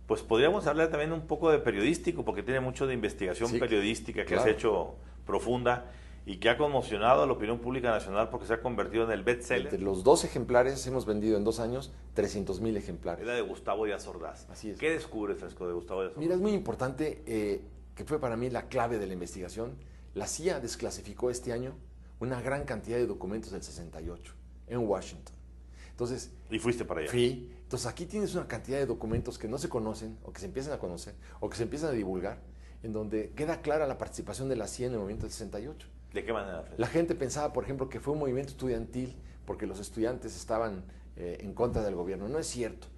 Pues podríamos hablar también un poco de periodístico, porque tiene mucho de investigación Sí, periodística que has claro. hecho profunda y que ha conmocionado a la opinión pública nacional porque se ha convertido en el Entre bestseller. los dos ejemplares hemos vendido en 2 años 300,000 ejemplares. Es la de Gustavo Díaz Ordaz. Así es. ¿Qué descubres, Fresco, de Gustavo Díaz Mira, Ordaz? es muy importante, que fue para mí la clave de la investigación. La CIA desclasificó este año una gran cantidad de documentos del 68 en Washington. Entonces, Y fuiste para allá. entonces aquí tienes una cantidad de documentos que no se conocen, o que se empiezan a conocer, o que se empiezan a divulgar, en donde queda clara la participación de la CIA en el movimiento del 68. ¿De qué manera, Fresco? La gente pensaba, por ejemplo, que fue un movimiento estudiantil porque los estudiantes estaban en contra del gobierno. No es cierto.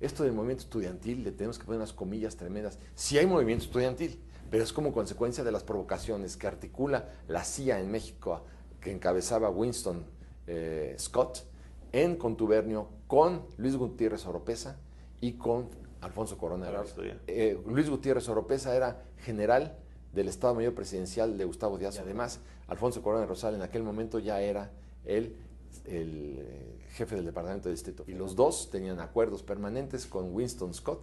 Esto del movimiento estudiantil, le tenemos que poner unas comillas tremendas. Sí hay movimiento estudiantil, pero es como consecuencia de las provocaciones que articula la CIA en México, que encabezaba Winston Scott, en contubernio con Luis Gutiérrez Oropesa y con Alfonso Corona. Luis Gutiérrez Oropesa era general del Estado Mayor Presidencial de Gustavo Díaz. Y además, Alfonso Corona de Rosal en aquel momento ya era el jefe del Departamento de Distrito. Y los dos tenían acuerdos permanentes con Winston Scott,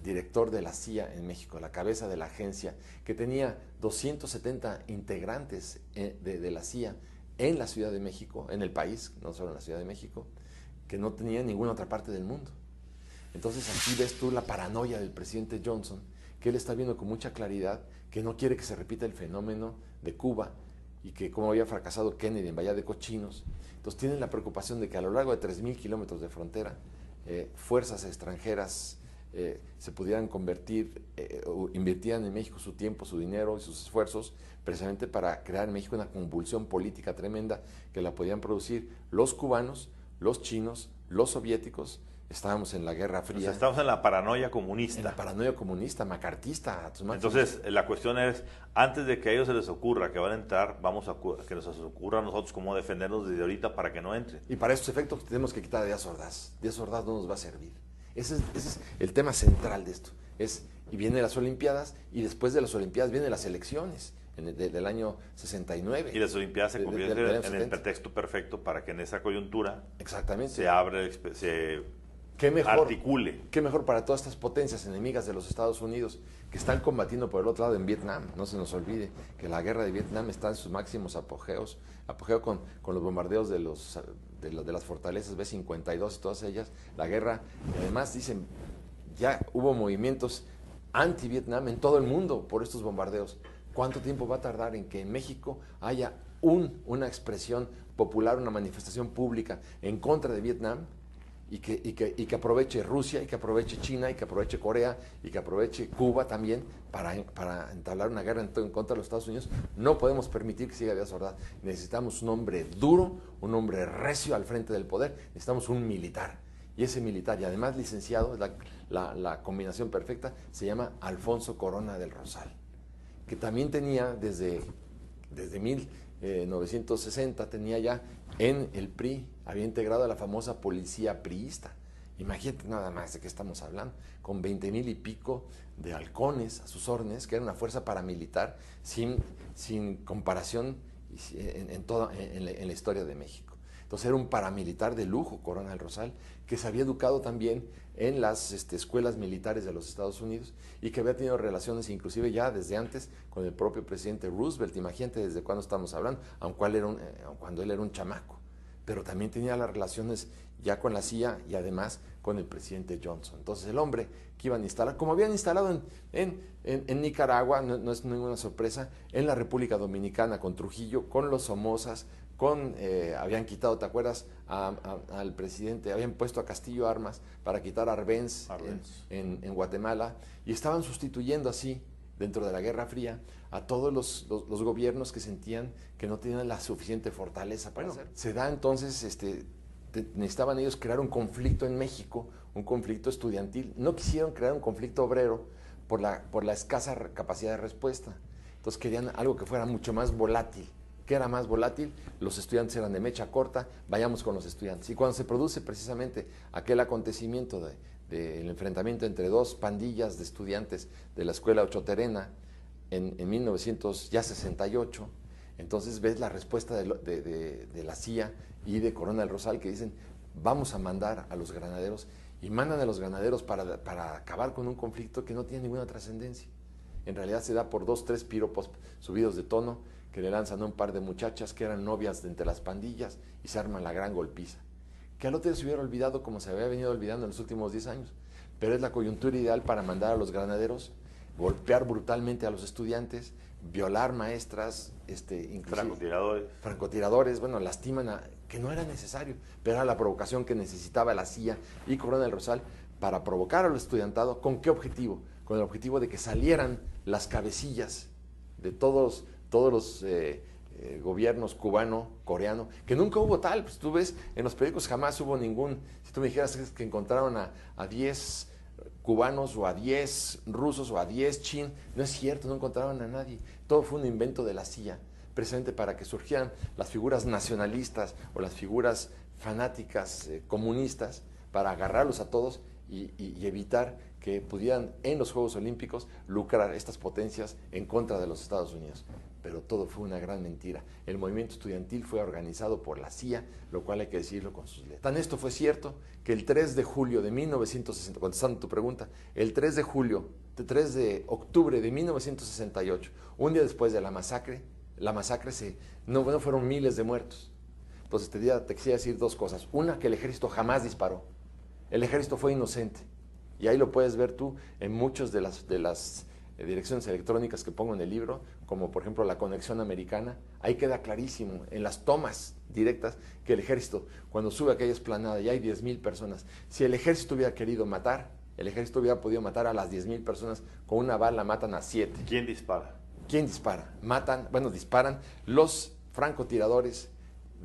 director de la CIA en México, la cabeza de la agencia, que tenía 270 integrantes de la CIA en la Ciudad de México, en el país, no solo en la Ciudad de México, que no tenía en ninguna otra parte del mundo. Entonces aquí ves tú la paranoia del presidente Johnson, que él está viendo con mucha claridad que no quiere que se repita el fenómeno de Cuba y que como había fracasado Kennedy en Bahía de Cochinos. Entonces tienen la preocupación de que a lo largo de 3,000 kilómetros de frontera, fuerzas extranjeras se pudieran convertir, o invirtieran en México su tiempo, su dinero y sus esfuerzos, precisamente para crear en México una convulsión política tremenda que la podían producir los cubanos, los chinos, los soviéticos. Estábamos en la Guerra Fría. O sea, estamos en la paranoia comunista. En la paranoia comunista, macartista. Entonces, la cuestión es, antes de que a ellos se les ocurra que van a entrar, vamos a que nos ocurra a nosotros cómo defendernos desde ahorita para que no entre. Y para estos efectos tenemos que quitar a Díaz Ordaz. Díaz Ordaz no nos va a servir. Ese es el tema central de esto. Y vienen las Olimpiadas, y después de las Olimpiadas vienen las elecciones del año 69. Y las Olimpiadas se convierten en el 70. pretexto perfecto para que en esa coyuntura Exactamente. se abre, ¿Qué mejor, articule. ¿Qué mejor para todas estas potencias enemigas de los Estados Unidos que están combatiendo por el otro lado en Vietnam? No se nos olvide que la guerra de Vietnam está en sus máximos apogeos, apogeo con los bombardeos de las fortalezas B-52 y todas ellas. La guerra, y además dicen, ya hubo movimientos anti-Vietnam en todo el mundo por estos bombardeos. ¿Cuánto tiempo va a tardar en que en México haya una expresión popular, una manifestación pública en contra de Vietnam? Y que aproveche Rusia, y que aproveche China, y que aproveche Corea, y que aproveche Cuba también para entablar una guerra en contra de los Estados Unidos. No podemos permitir que siga Díaz Ordaz. Necesitamos un hombre duro, un hombre recio al frente del poder. Necesitamos un militar. Y ese militar, y además licenciado, la combinación perfecta, se llama Alfonso Corona del Rosal, que también tenía desde 1960, tenía ya en el PRI, había integrado a la famosa policía priista. Imagínate nada más de qué estamos hablando, con 20,000 y pico de halcones a sus órdenes, que era una fuerza paramilitar sin comparación en la historia de México. Entonces era un paramilitar de lujo, Corona del Rosal, que se había educado también en las escuelas militares de los Estados Unidos y que había tenido relaciones inclusive ya desde antes con el propio presidente Roosevelt. Imagínate desde cuándo estamos hablando, aun cuando él era un chamaco. Pero también tenía las relaciones ya con la CIA y además con el presidente Johnson. Entonces el hombre que iban a instalar, como habían instalado en Nicaragua, no es ninguna sorpresa, en la República Dominicana con Trujillo, con los Somozas, habían quitado, ¿te acuerdas? Al presidente, habían puesto a Castillo Armas para quitar a Arbenz en Guatemala, y estaban sustituyendo así, dentro de la Guerra Fría, a todos los gobiernos que sentían que no tenían la suficiente fortaleza para hacer. Se da entonces, necesitaban ellos crear un conflicto en México, un conflicto estudiantil. No quisieron crear un conflicto obrero por la escasa capacidad de respuesta. Entonces querían algo que fuera mucho más volátil. ¿Qué era más volátil? Los estudiantes eran de mecha corta, vayamos con los estudiantes. Y cuando se produce precisamente aquel acontecimiento del enfrentamiento entre dos pandillas de estudiantes de la escuela ochoterena en 1968, entonces ves la respuesta de la CIA y de Corona del Rosal, que dicen, vamos a mandar a los granaderos, y mandan a los granaderos para acabar con un conflicto que no tiene ninguna trascendencia. En realidad se da por 2, 3 piropos subidos de tono que le lanzan a un par de muchachas que eran novias de entre las pandillas y se arma la gran golpiza. Que al otro día se hubiera olvidado como se había venido olvidando en los últimos 10 años. Pero es la coyuntura ideal para mandar a los granaderos, golpear brutalmente a los estudiantes, violar maestras, francotiradores, bueno, lastiman que no era necesario, pero era la provocación que necesitaba la CIA y Corona del Rosal para provocar al estudiantado. ¿Con qué objetivo? Con el objetivo de que salieran las cabecillas de todos los gobiernos cubano, coreano, que nunca hubo tal. Pues tú ves, en los periódicos jamás hubo ningún. Si tú me dijeras que encontraron a 10 cubanos o a 10 rusos o a 10 chinos, no es cierto, no encontraron a nadie. Todo fue un invento de la CIA, precisamente para que surgieran las figuras nacionalistas o las figuras fanáticas comunistas, para agarrarlos a todos y evitar que pudieran en los Juegos Olímpicos lucrar estas potencias en contra de los Estados Unidos. Pero todo fue una gran mentira. El movimiento estudiantil fue organizado por la CIA, lo cual hay que decirlo con sus letras. Tan esto fue cierto que el 3 de julio de 1960, contestando tu pregunta, el 3 de octubre de 1968, un día después de la masacre no fueron miles de muertos. Entonces te quisiera decir dos cosas. Una, que el ejército jamás disparó. El ejército fue inocente. Y ahí lo puedes ver tú en muchas de las direcciones electrónicas que pongo en el libro, como por ejemplo la conexión americana. Ahí queda clarísimo en las tomas directas que el ejército, cuando sube a aquella explanada y hay 10,000 personas, si el ejército hubiera querido matar, el ejército hubiera podido matar a las 10,000 personas. Con una bala matan a 7. ¿Quién dispara? ¿Quién dispara? Disparan los francotiradores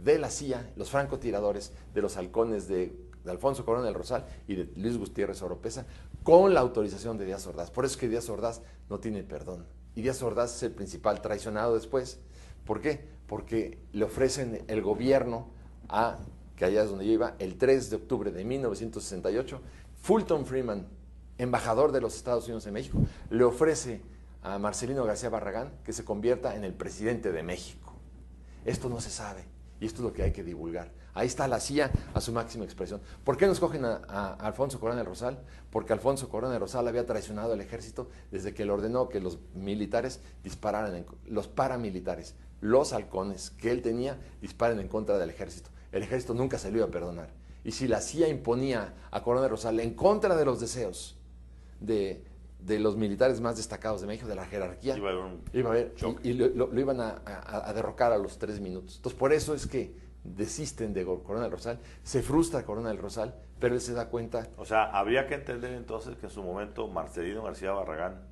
de la CIA, los francotiradores de los halcones de Alfonso Corona del Rosal y de Luis Gutiérrez Oropesa, con la autorización de Díaz Ordaz. Por eso es que Díaz Ordaz no tiene perdón. Y Díaz Ordaz es el principal traicionado después. ¿Por qué? Porque le ofrecen el gobierno que allá es donde yo iba, el 3 de octubre de 1968, Fulton Freeman, embajador de los Estados Unidos en México, le ofrece a Marcelino García Barragán que se convierta en el presidente de México. Esto no se sabe y esto es lo que hay que divulgar. Ahí está la CIA a su máxima expresión. ¿Por qué nos cogen a Alfonso Corona del Rosal? Porque Alfonso Corona del Rosal había traicionado al ejército desde que le ordenó que los militares dispararan, los paramilitares, los halcones que él tenía, disparen en contra del ejército. El ejército nunca se lo iba a perdonar. Y si la CIA imponía a Corona del Rosal en contra de los deseos de los militares más destacados de México, de la jerarquía, iba a haber y lo iban a derrocar a los 3 minutos. Entonces, por eso es que desisten de Corona del Rosal, se frustra Corona del Rosal, pero él se da cuenta. O sea, habría que entender entonces que en su momento Marcelino García Barragán,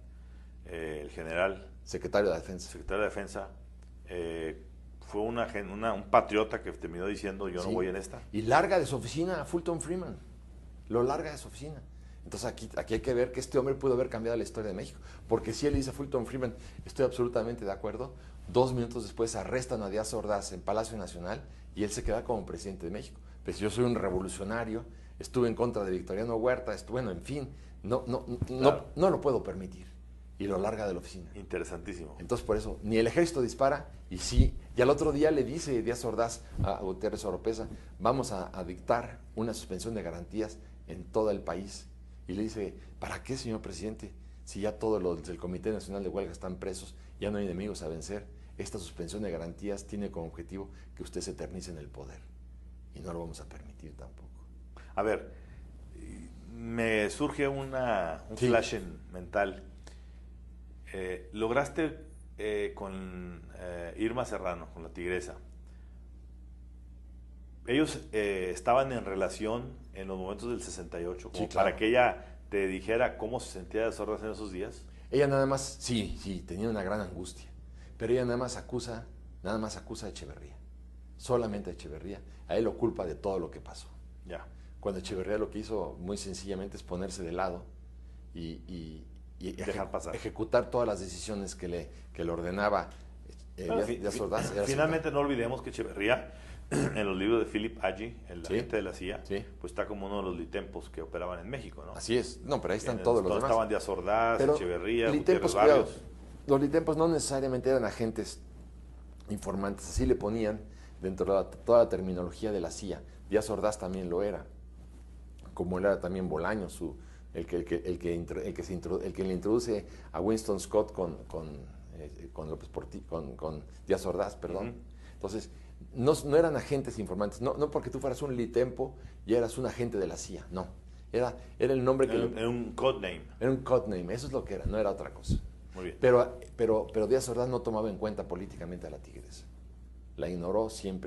el general secretario de Defensa, fue un patriota que terminó diciendo yo no voy en esta. Y larga de su oficina a Fulton Freeman, lo larga de su oficina. Entonces aquí hay que ver que este hombre pudo haber cambiado la historia de México, porque si él dice a Fulton Freeman, estoy absolutamente de acuerdo, 2 minutos después arrestan a Díaz Ordaz en Palacio Nacional y él se queda como presidente de México. Pues yo soy un revolucionario, estuve en contra de Victoriano Huerta, en fin, no lo puedo permitir. Y lo larga de la oficina. Interesantísimo. Entonces por eso, ni el ejército dispara, y al otro día le dice Díaz Ordaz a Gutiérrez Oropesa, vamos a dictar una suspensión de garantías en todo el país. Y le dice, ¿para qué, señor presidente? Si ya todos los del Comité Nacional de Huelga están presos, ya no hay enemigos a vencer. Esta suspensión de garantías tiene como objetivo que usted se eternice en el poder. Y no lo vamos a permitir tampoco. A ver, me surge un flash mental. Lograste con Irma Serrano, con la tigresa. Ellos estaban en relación en los momentos del 68, como para que ella te dijera cómo se sentía de sordas en esos días. Ella nada más, sí, tenía una gran angustia, pero ella nada más acusa a Echeverría, solamente a Echeverría. A él lo culpa de todo lo que pasó. Ya. Cuando Echeverría lo que hizo muy sencillamente es ponerse de lado y dejar pasar, ejecutar todas las decisiones que le ordenaba Díaz Ordaz. Finalmente no olvidemos que Echeverría, en los libros de Philip Agee, el agente de la CIA, pues está como uno de los litempos que operaban en México, ¿no? Así es. No, pero ahí están todos los demás. Estaban Díaz Ordaz, Echeverría, litempos, Gutiérrez Barrios. Los litempos no necesariamente eran agentes informantes, así le ponían dentro de toda la terminología de la CIA. Díaz Ordaz también lo era, como él era también Bolaños, el que le introduce a Winston Scott con Díaz Ordaz, perdón. Entonces, no eran agentes informantes, no porque tú fueras un litempo y eras un agente de la CIA, no. Era el nombre que... Era un codename. Era un codename, eso es lo que era, no era otra cosa. Muy bien. Pero Díaz Ordaz no tomaba en cuenta políticamente a la tigresa. La ignoró siempre.